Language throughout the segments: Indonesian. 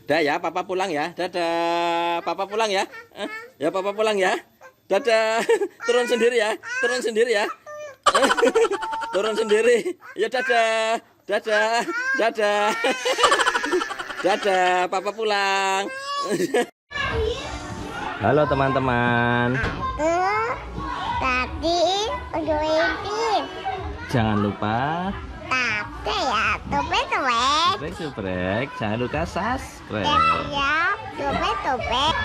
Dah ya, papa pulang ya. Dadah. Papa pulang ya. Ya, papa pulang ya. Dadah. Turun sendiri ya. Turun sendiri ya. Turun sendiri. Ya, dadah. Dadah. Dadah. Dadah, papa pulang. Halo teman-teman. Tadi udah edit. Jangan lupa Tapi ya, topet. subrek. Jangan lupa subscribe. Ya, topet.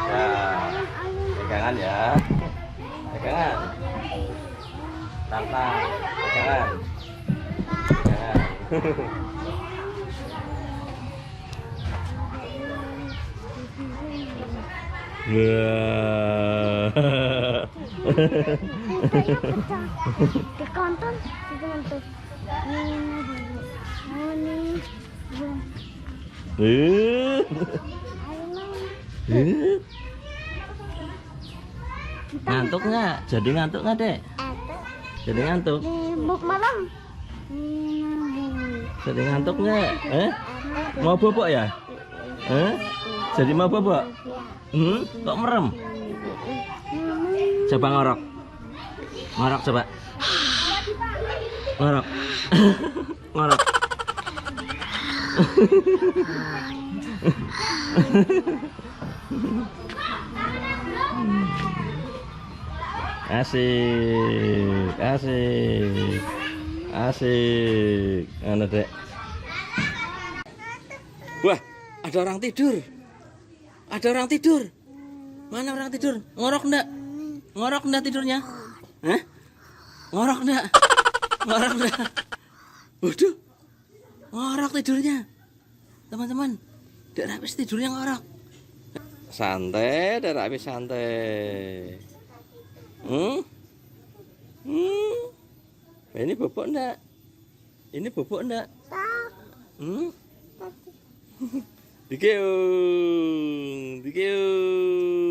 Ya, pegangan ya. Pegangan. Tantang. Pegangan. Pegangan. Dikonton, dikonton. Ngantuk nggak? Jadi ngantuk nggak, Dek? Jadi ngantuk? Buk malam. Jadi ngantuk nggak? Mau bobok ya? Jadi mau bobok? Kok merem? Coba ngorok. Ngorok coba. Ngorok. Ngorok. Asik, asik, asik. Anu, Dek. Wah, ada orang tidur. Ada orang tidur. Mana orang tidur? Ngorok enggak? Ngorok enggak tidurnya? Hah? Ngorok enggak? Ngorok enggak? Waduh. Ngorok tidurnya. Teman-teman, Dek Rapis tidurnya ngorok. Santai, Dek Rapis santai. Ini bobok enggak? Ini bobok enggak? Dikeung, dikeung.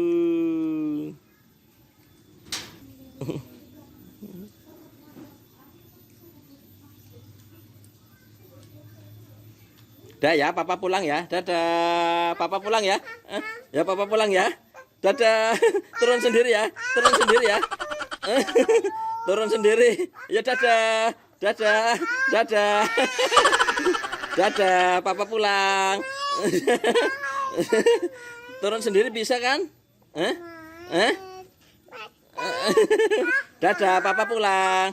Dah ya, papa pulang ya. Dadah. Papa pulang ya. Ya, papa pulang ya. Dadah. Turun sendiri ya. Turun sendiri ya. Turun sendiri. Ya, dadah. Dadah. Dadah. Dadah, papa pulang. Turun sendiri bisa kan? Dadah, papa pulang.